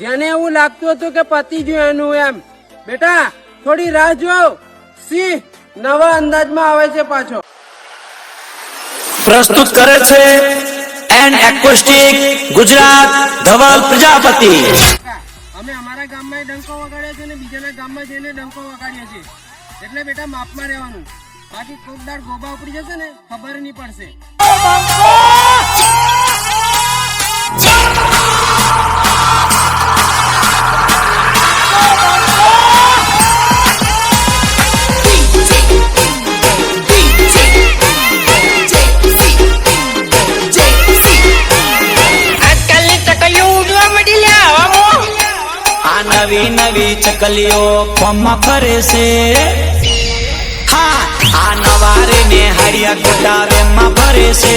જેને એવું લાગતું હતું કે પતિ ગયું એનું એમ. બેટા થોડી રાહ જો, સિંહ નવા અંદાજમાં આવે છે પાછો. પ્રસ્તુત કરે છે એન એકોસ્ટિક ગુજરાત ધવલ પ્રજાપતિ. અમે અમારા ગામમાં ડંકો વગાડ્યો છે ને બીજાના ગામમાં જઈને ડંકો વગાડ્યો છે, એટલે બેટા માપમાં રહેવાનું, બાકી કોક દાડ ગોબા ઉપડી જશે ને ખબર નહીં પડશે. નવી નવી ચકલીઓ ફોર્મમાં ફરે છે. હા, આ નવારે ને હાડિયા ગોટા વેમમાં ફરે છે.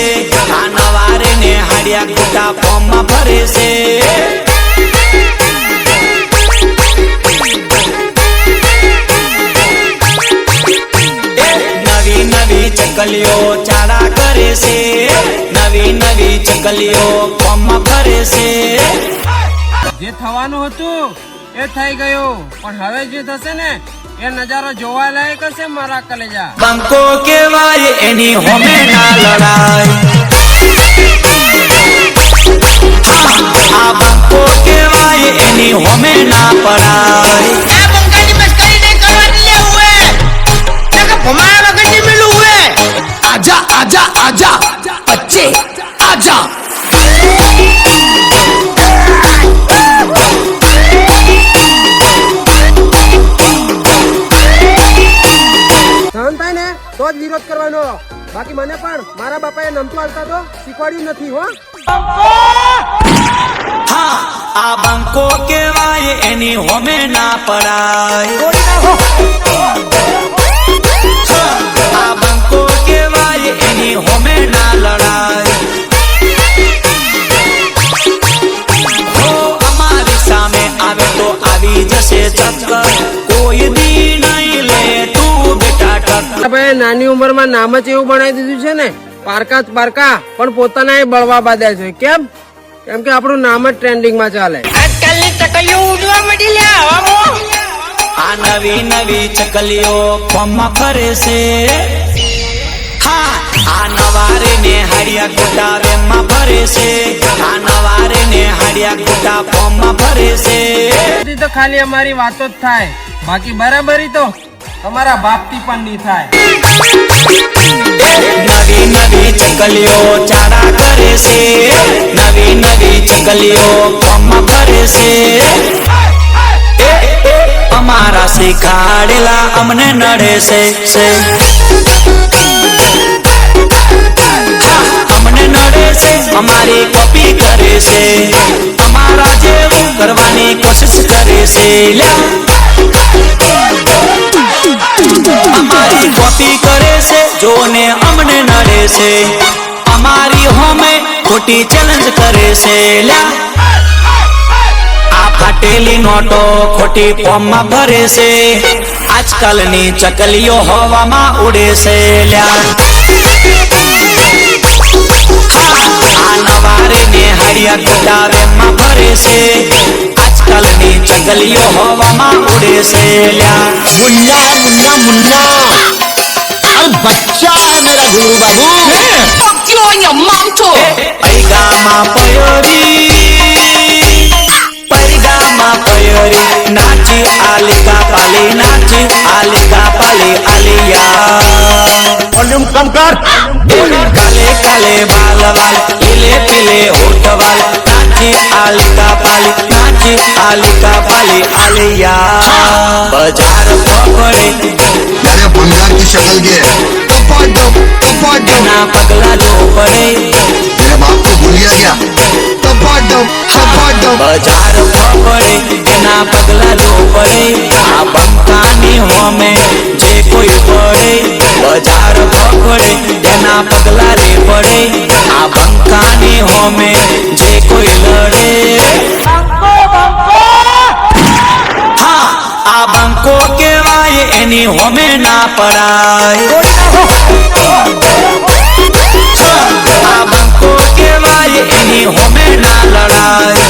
આ નવારે ને હાડિયા ગોટા ફોર્મમાં ફરે છે. નવી નવી ચકલીઓ ચાડા કરે છે. નવી નવી ચકલીઓ ફોર્મમાં ફરે છે. જે થવાનું હતું એ થઈ ગયું, પણ હવે જે થશે ને એ નજારો જોવા લાયક હશે મારા કલેજા. બંકો કેવાય એની હોમે ના લડાય. આ બંકો કેવાય એની હોમે ના પડાય. આ બંકાની મસ્કરી નહીં કરવાની લે હુએ, નકા ભમાયા વગર નહીં મિલું હુએ. આજા આજા આજા બચ્ચે આજા. સહન થાય ને તો જ વિરોધ કરવાનો, બાકી મને પણ મારા બાપાએ નમતું હાલતા તો શીખવાડ્યું નથી હો. હા, આ બંકો કેવાય એની હોમે ના પડાય. આ બંકો કેવાય એની હોમે ના લડાય. હો, અમારી સામે આવે તો આવી જશે ચક્કર, કોઈ દી નહીં લે તું બેટા ટક્કર. ભાઈ નાની ઉંમરમાં નામ જ એવું બનાવી દીધું છે ને, પારકા જ પારકા, પણ પોતાના એ બળવા બાંધ્યા છે. કેમ? કેમ કે આપણું નામ જ ટ્રેન્ડિંગમાં ચાલે. આજકાલની ચકલીઓ ઉડવા મળી લે હવામાં. આ નવી નવી ચકલીઓ ફોર્મમાં ફરે છે. હા, આ નવારે ને હાડિયા ગોટા વેમમાં ફરે છે. આ નવારે ને હાડિયા ગોટા ફોર્મમાં ફરે છે. બધી તો ખાલી અમારી વાતો જ થાય, બાકી બરાબરી તો તમારા બાપથી પણ નહીં થાય. નવી નવી ચકલીઓ ચાડા કરે છે. નવી નવી ચકલીઓ ફોર્મમાં ફરે છે. અમારા શીખાડેલા અમને નડે છે. અમને નડે છે, અમારી કોપી કરે છે. અમારા જેવું કરવાની કોશિશ કરે છે. અમારી કોપી કરે છે, જોને અમને નડે છે. અમારી હોમે ખોટી ચેલેન્જ કરે છે. આ ફાટેલી નોટો ખોટી ફોર્મમાં ભરે છે. આજકાલની ચકલીઓ હવામાં ઉડે છે. આ નવારે ને હાડિયા ગોટા વેમમાં ભરે છે. આજકાલની ચકલીઓ હવામાં ઉડે છે. मुन्ना मुन्ना मुन्ना, अरे बच्चा है मेरा गुरु बाबू. क्यों ये मामचो? પૈગામાં પયોરી, પૈગામાં પયોરી, નાચી આલિકા પાલી, નાચી આલિકા પાલી આલિયા. वॉल्यूम कम कर. કાલે કાલે બાલ વાલ, પીલે પીલે હોઠ વાલ, નાચી આલિકા પાલી, નાચી આલિકા પાલી આલિયા. બજાર પકડે यार बंगाल की शक्ल के ના પગલા જો પડે. मेरे बाप को भूल गया બજાર પકડે એના પગલા જો પડે. આ બંકાની હોમે જે કોઈ પડે. બજાર પકડે એના પગલા રે પડે. આ બંકાની હોમે જે કોઈ લડે. હા, આ બંકો કેવાય એની હોમે ના પડાય. આ બંકો કેવાય એની હોમે ના લડાય.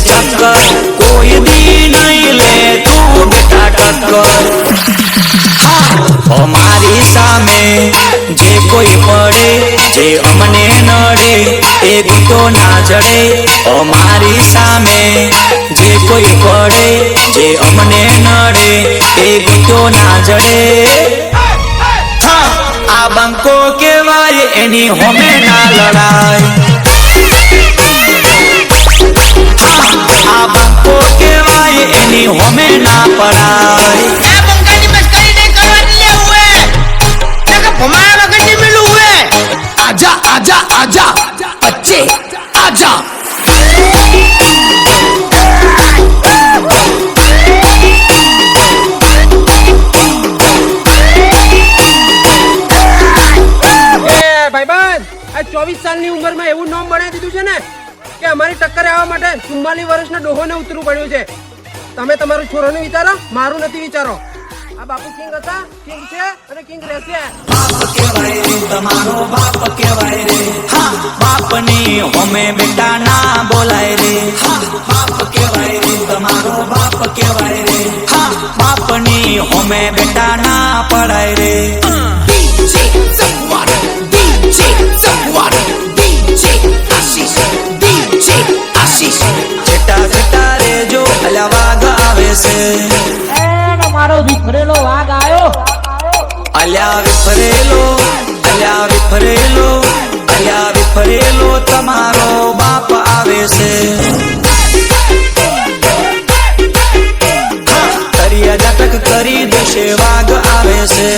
ચક્કર કોઈ દી નહીં લે તું બેટા ટક્કર અમારી સામે જે કોઈ પડે જે અમને નડે એ ગીતો ના જડે અમારી સામે જે કોઈ પડે જે અમને નડે એ ગીતો ના જડે હા, આ બંકો કેવાય એની હોમે ના લડાય હા, આ બંકો કેવાય એની હોમે ના પડાય આ બંકાની મસ્કરી નહીં કરવાની લે હુએ નકર ભમાયા વગર નહીં મિલું હુએ આજા આજા આજા બચ્ચે આજા એ ભાઈબંધ, આ 24 સાલની ઉંમરમાં એવું નામ બનાવી દીધું છે ને કે અમારી ટક્કરે આવવા માટે 44 વર્ષના ડોહોને ઉતરવું પડ્યું છે. તમે તમારું છોરાનું વિચારો, મારું નથી વિચારો. આ બાપુ કિંગ હતા, કિંગ છે અને કિંગ રહેશે. બાપ કેવાય રે તમારો બાપ કેવાય રે હા, બાપની હોમે બેટા ના બોલાય રે હા, બાપ કેવાય રે તમારો બાપ કેવાય રે હા, બાપની હોમે બેટા ના પડાય રે DJ Zakwan DJ Zakwan DJ Ashish DJ Ashish Jetta Jetta રે જો અલ્યા વાઘ આવે છે મારો વિખરેલો વાઘ આવ્યો. અલ્યા વિફરેલો અલ્યા વિફરેલો અલ્યા વિફરેલો તમારો બાપ આવે છે હા, તરિયા જાટક કરી દેશે વાઘ આવે છે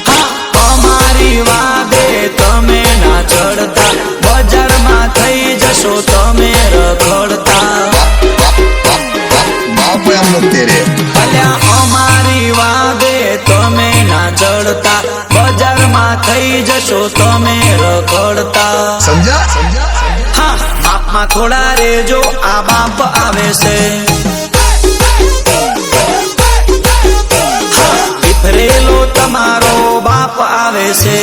હા, અમારી વાદે તમે ના ચડતા બજારમાં થઈ જશો તમે રખડતા बाप है हम लोग तेरे અલ્યા અમારી વાદે તમે ના ચડતા બજારમાં થઈ જશો તમે રખડતા समझा समझा હા, બાપમાં થોડા રેજો આ બાપ આવે છે હા, વિફરેલો તમારો બાપ આવે છે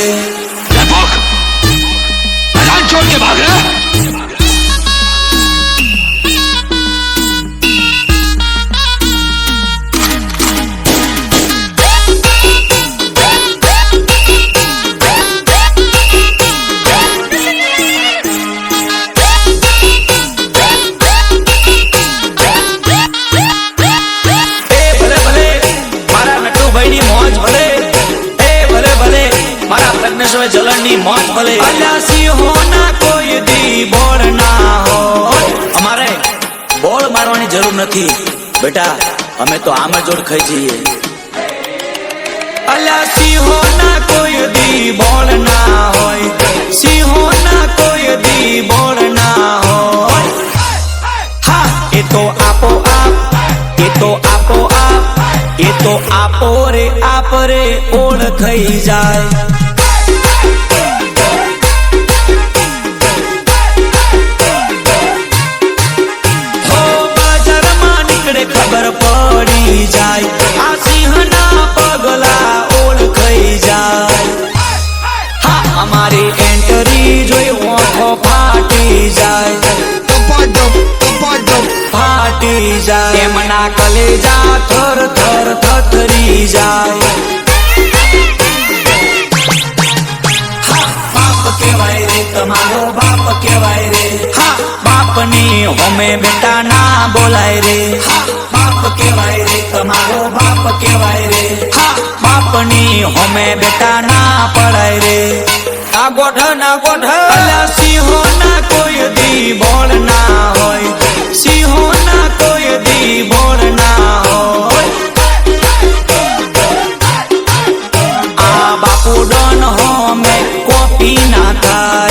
छोड़ के भाग रहा એ ભલે ભલે મારા નટુભાઈની મોજ ભલે એ ભલે ભલે મારા પ્રજ્ઞેશભાઈ જલણની મોજ ભલે અલ્યા સિંહોના કોઈ દી બોળ ના હોય અમારે બોળ મારવાની જરૂર નથી બેટા અમે તો આમ જ ઓળખાઈ જઈએ અલ્યા સિંહોના કોઈ દી બોળ ના હોય સિંહોના કોઈ દી બોળ ના હોય હા, એ તો આપો આપ એ તો આપો આપ એ તો આપો રે ઓળખાઈ જાય હો, બજારમાં નીકળે ખબર પડી જાય આ સિંહના પગલા ઓળખાઈ જાય હા, અમારી એન્ટ્રી જોઈ ઓઠો ફાટી જાય ફાટી જાય એમના કલેજા થર થર થથરી જાય હા, બાપ કેવાય રે તમારો બાપ કેવાય રે હા, બાપની હોમે બેટા ના બોલાય રે હા, બાપ કેવાય રે તમારો બાપ કેવાય રે હા, બાપની હોમે બેટા ના પડાય રે આ ગોઠ ના ગોઠ અલ્યા સિંહોના કોઈ દી બોળ ના હોય સિંહોના કોઈ દી બોળ ના હોય આ બાપુ ડન હોમે કોપી ના થાય